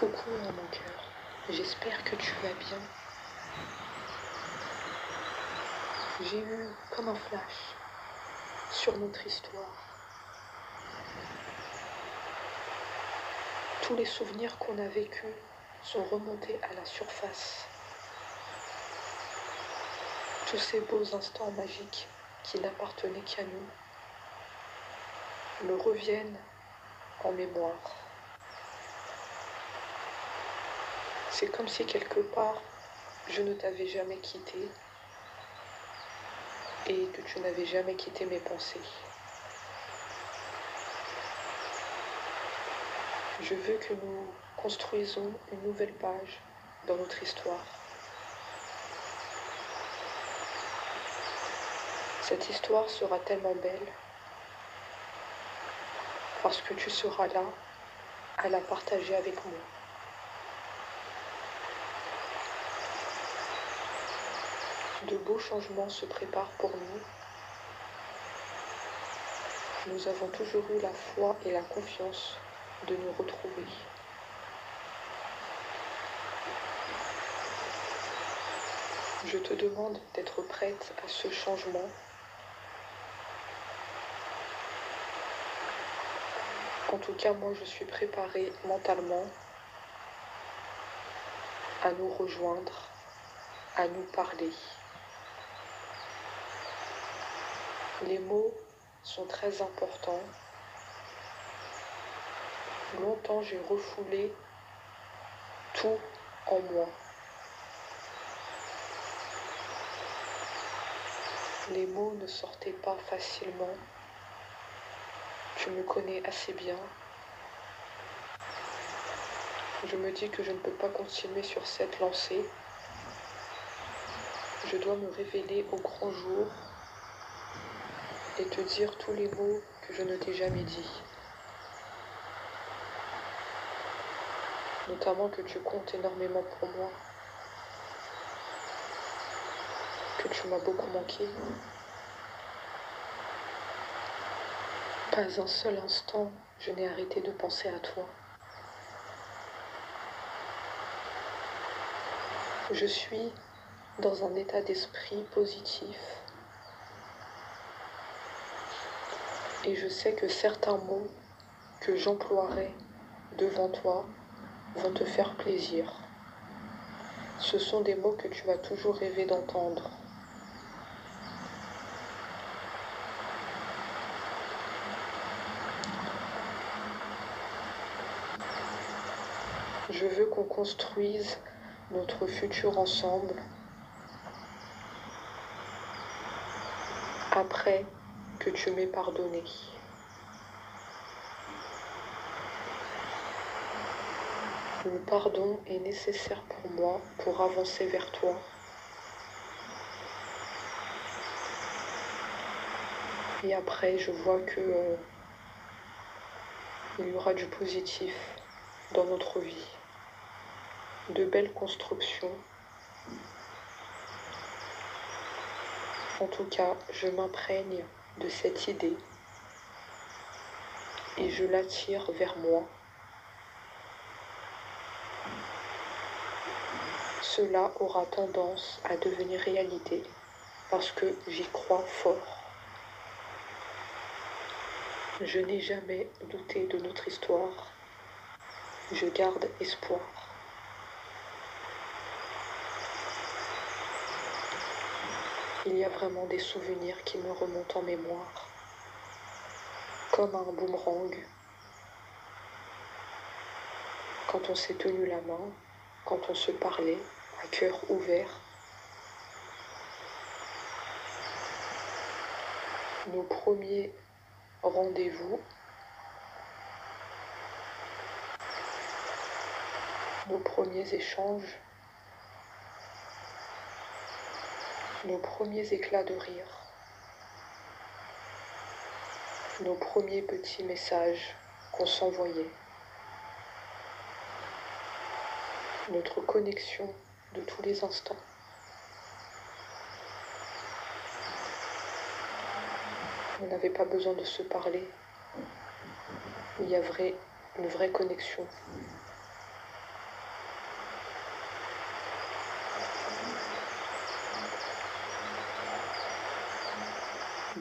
Coucou mon cœur, j'espère que tu vas bien. J'ai eu comme un flash sur notre histoire. Tous les souvenirs qu'on a vécus sont remontés à la surface. Tous ces beaux instants magiques qui n'appartenaient qu'à nous me reviennent en mémoire. C'est comme si quelque part je ne t'avais jamais quitté et que tu n'avais jamais quitté mes pensées. Je veux que nous construisons une nouvelle page dans notre histoire. Cette histoire sera tellement belle parce que tu seras là à la partager avec moi. De beaux changements se préparent pour nous. Nous avons toujours eu la foi et la confiance de nous retrouver. Je te demande d'être prête à ce changement. En tout cas, moi, je suis préparée mentalement à nous rejoindre, à nous parler. Les mots sont très importants. Longtemps, j'ai refoulé tout en moi. Les mots ne sortaient pas facilement. Tu me connais assez bien. Je me dis que je ne peux pas continuer sur cette lancée. Je dois me révéler au grand jour et te dire tous les mots que je ne t'ai jamais dit. Notamment que tu comptes énormément pour moi. Que tu m'as beaucoup manqué. Pas un seul instant, je n'ai arrêté de penser à toi. Je suis dans un état d'esprit positif et je sais que certains mots que j'emploierai devant toi vont te faire plaisir. Ce sont des mots que tu vas toujours rêver d'entendre. Je veux qu'on construise notre futur ensemble après que tu m'aies pardonné. Le pardon est nécessaire pour moi pour avancer vers toi. Et après, je vois que il y aura du positif dans notre vie. De belles constructions. En tout cas, je m'imprègne de cette idée et je l'attire vers moi. Cela aura tendance à devenir réalité parce que j'y crois fort. Je n'ai jamais douté de notre histoire. Je garde espoir. Il y a vraiment des souvenirs qui me remontent en mémoire, comme un boomerang. Quand on s'est tenu la main, quand on se parlait à cœur ouvert, nos premiers rendez-vous, nos premiers échanges, nos premiers éclats de rire, nos premiers petits messages qu'on s'envoyait, notre connexion de tous les instants. On n'avait pas besoin de se parler. Il y avait une vraie connexion.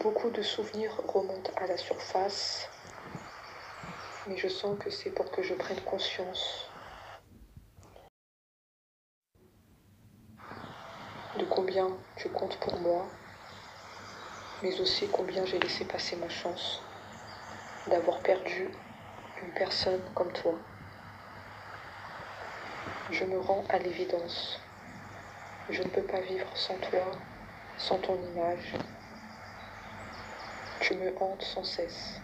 Beaucoup de souvenirs remontent à la surface, mais je sens que c'est pour que je prenne conscience de combien tu comptes pour moi, mais aussi combien j'ai laissé passer ma chance d'avoir perdu une personne comme toi. Je me rends à l'évidence. Je ne peux pas vivre sans toi, sans ton image. Tu me hantes sans cesse.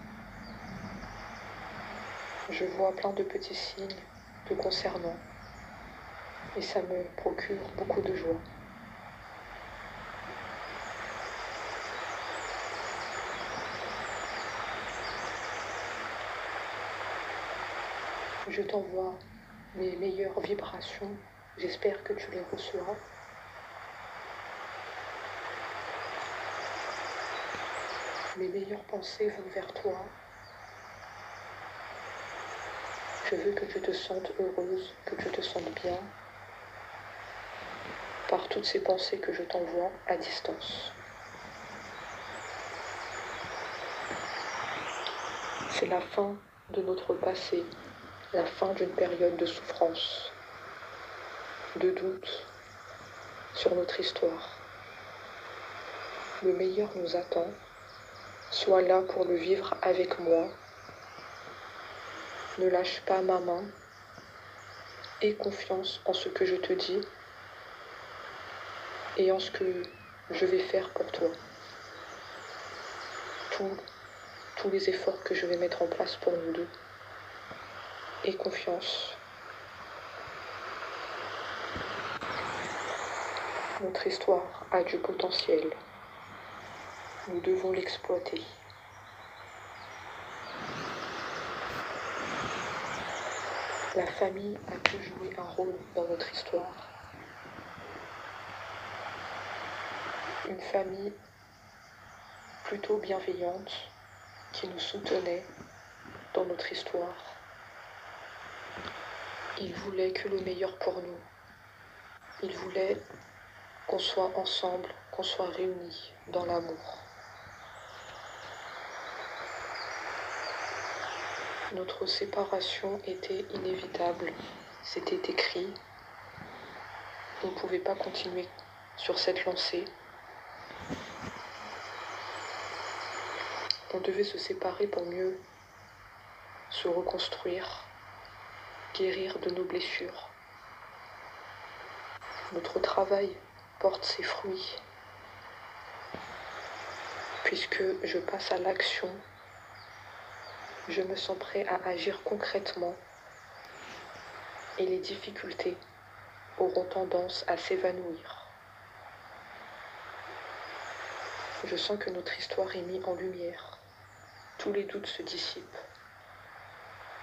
Je vois plein de petits signes te concernant et ça me procure beaucoup de joie. Je t'envoie mes meilleures vibrations. J'espère que tu les reçois. Mes meilleures pensées vont vers toi. Je veux que tu te sentes heureuse, que tu te sentes bien par toutes ces pensées que je t'envoie à distance. C'est la fin de notre passé, la fin d'une période de souffrance, de doute sur notre histoire. Le meilleur nous attend. Sois là pour le vivre avec moi. Ne lâche pas ma main. Aie confiance en ce que je te dis et en ce que je vais faire pour toi. Tous les efforts que je vais mettre en place pour nous deux. Aie confiance. Notre histoire a du potentiel. Nous devons l'exploiter. La famille a pu jouer un rôle dans notre histoire. Une famille plutôt bienveillante qui nous soutenait dans notre histoire. Ils voulaient que le meilleur pour nous. Ils voulaient qu'on soit ensemble, qu'on soit réunis dans l'amour. Notre séparation était inévitable, c'était écrit. On ne pouvait pas continuer sur cette lancée. On devait se séparer pour mieux se reconstruire, guérir de nos blessures. Notre travail porte ses fruits, puisque je passe à l'action. Je me sens prêt à agir concrètement et les difficultés auront tendance à s'évanouir. Je sens que notre histoire est mise en lumière. Tous les doutes se dissipent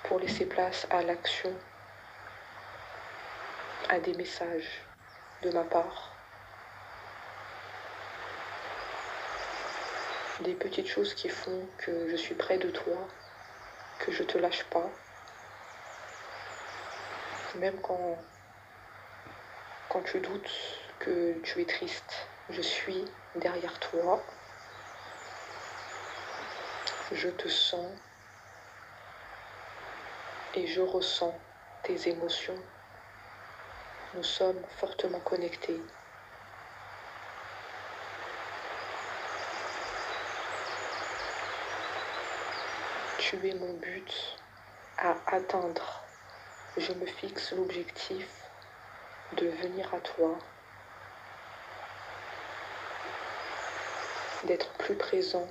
pour laisser place à l'action, à des messages de ma part. Des petites choses qui font que je suis près de toi, que je te lâche pas. Même quand tu doutes que tu es triste, je suis derrière toi. Je te sens et je ressens tes émotions. Nous sommes fortement connectés. Tu es mon but à atteindre. Je me fixe l'objectif de venir à toi, d'être plus présent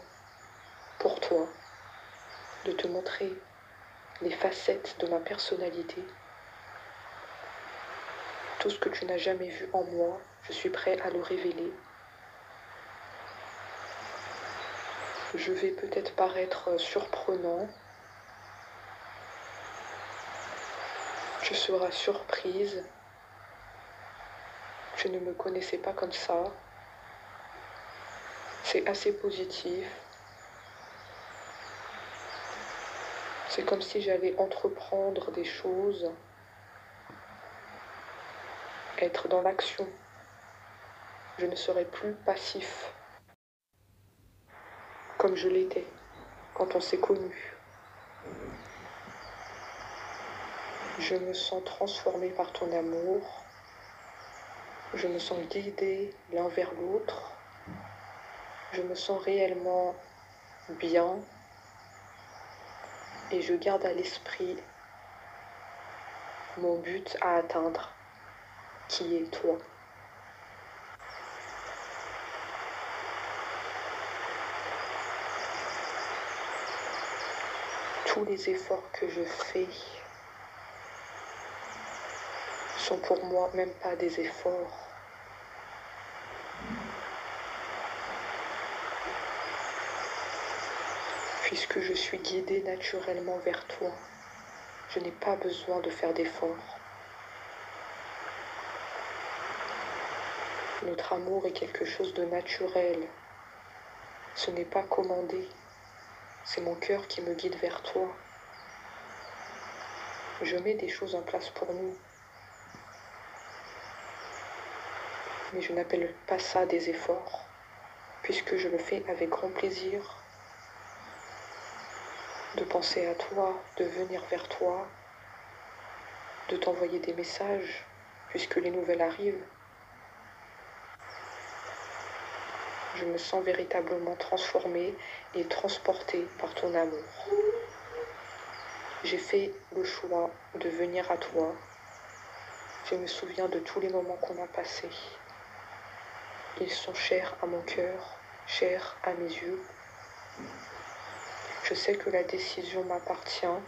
pour toi, de te montrer les facettes de ma personnalité. Tout ce que tu n'as jamais vu en moi, je suis prêt à le révéler. Je vais peut-être paraître surprenant. Tu seras surprise. Tu ne me connaissais pas comme ça. C'est assez positif. C'est comme si j'allais entreprendre des choses, être dans l'action. Je ne serai plus passif. comme je l'étais quand on s'est connus. Je me sens transformée par ton amour. Je me sens guidée l'un vers l'autre. Je me sens réellement bien et je garde à l'esprit mon but à atteindre, qui est toi. Tous les efforts que je fais sont pour moi même pas des efforts. Puisque je suis guidée naturellement vers toi, je n'ai pas besoin de faire d'efforts. Notre amour est quelque chose de naturel. Ce n'est pas commandé. C'est mon cœur qui me guide vers toi. Je mets des choses en place pour nous. Mais je n'appelle pas ça des efforts, puisque je le fais avec grand plaisir de penser à toi, de venir vers toi, de t'envoyer des messages, puisque les nouvelles arrivent. Je me sens véritablement transformée et transportée par ton amour. J'ai fait le choix de venir à toi. Je me souviens de tous les moments qu'on a passés. Ils sont chers à mon cœur, chers à mes yeux. Je sais que la décision m'appartient.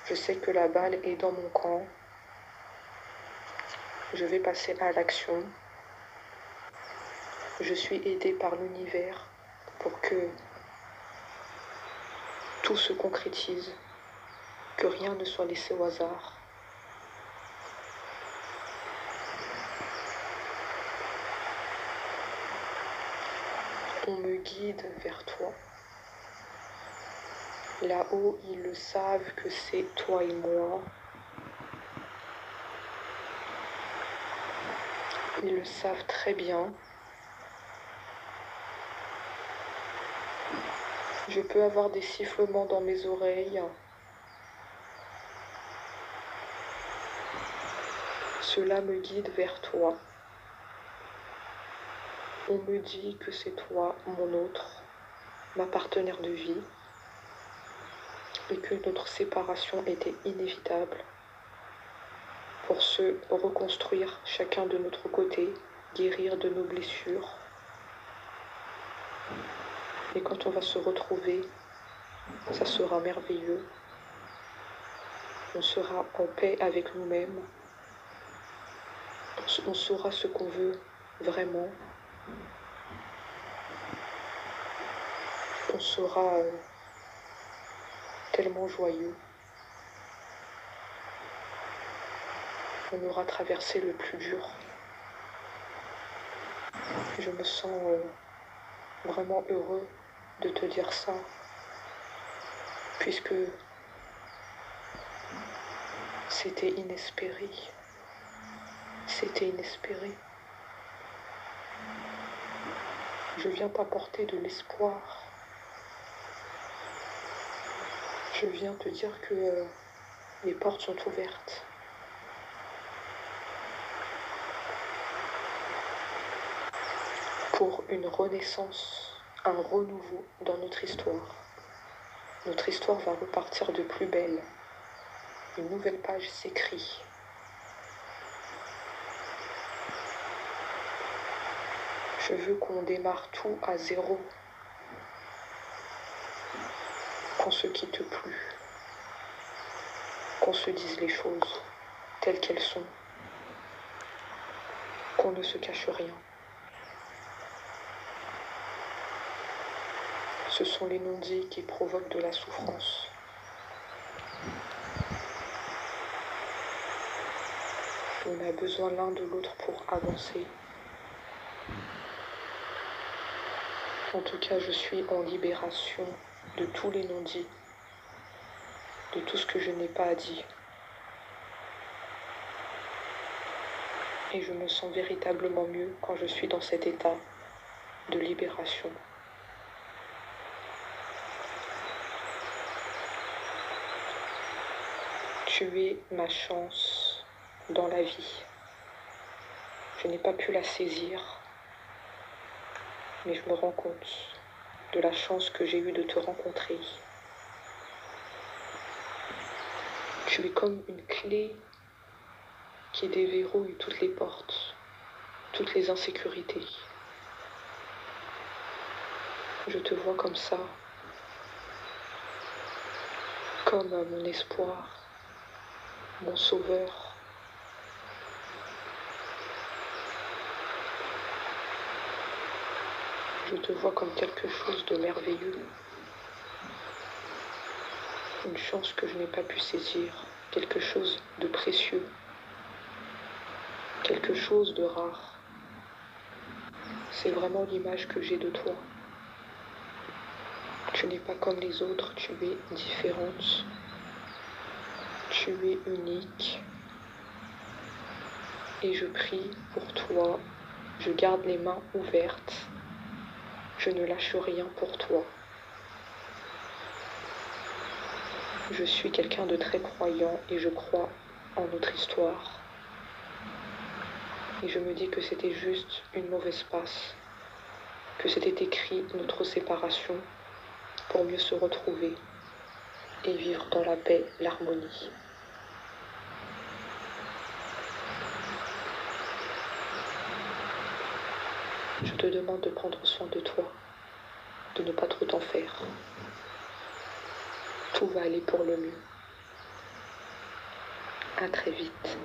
Je sais que la balle est dans mon camp. Je vais passer à l'action. Je suis aidée par l'univers pour que tout se concrétise, que rien ne soit laissé au hasard. On me guide vers toi. Là-haut, ils le savent que c'est toi et moi. Ils le savent très bien. Je peux avoir des sifflements dans mes oreilles. Cela me guide vers toi. On me dit que c'est toi, mon autre, ma partenaire de vie, et que notre séparation était inévitable pour se reconstruire chacun de notre côté, guérir de nos blessures. Et quand on va se retrouver, ça sera merveilleux. On sera en paix avec nous-mêmes. On saura ce qu'on veut vraiment. On sera tellement joyeux. On aura traversé le plus dur. Je me sens vraiment heureux de te dire ça, puisque c'était inespéré. C'était inespéré. Je viens t'apporter de l'espoir. Je viens te dire que les portes sont ouvertes. Pour une renaissance, un renouveau dans notre histoire. Notre histoire va repartir de plus belle. Une nouvelle page s'écrit. Je veux qu'on démarre tout à zéro. Qu'on se quitte plus. Qu'on se dise les choses telles qu'elles sont. Qu'on ne se cache rien. Ce sont les non-dits qui provoquent de la souffrance. On a besoin l'un de l'autre pour avancer. En tout cas, je suis en libération de tous les non-dits, de tout ce que je n'ai pas dit. Et je me sens véritablement mieux quand je suis dans cet état de libération. Tu es ma chance dans la vie. Je n'ai pas pu la saisir, mais je me rends compte de la chance que j'ai eue de te rencontrer. Tu es comme une clé qui déverrouille toutes les portes, toutes les insécurités. Je te vois comme ça, comme mon espoir, mon sauveur. Je te vois comme quelque chose de merveilleux, une chance que je n'ai pas pu saisir, quelque chose de précieux, quelque chose de rare. C'est vraiment l'image que j'ai de toi. Tu n'es pas comme les autres, tu es différente, tu es unique. Et je prie pour toi, je garde les mains ouvertes, je ne lâche rien pour toi. Je suis quelqu'un de très croyant et je crois en notre histoire. Et je me dis que c'était juste une mauvaise passe, que c'était écrit notre séparation pour mieux se retrouver et vivre dans la paix, l'harmonie. Je te demande de prendre soin de toi, de ne pas trop t'en faire. Tout va aller pour le mieux. À très vite.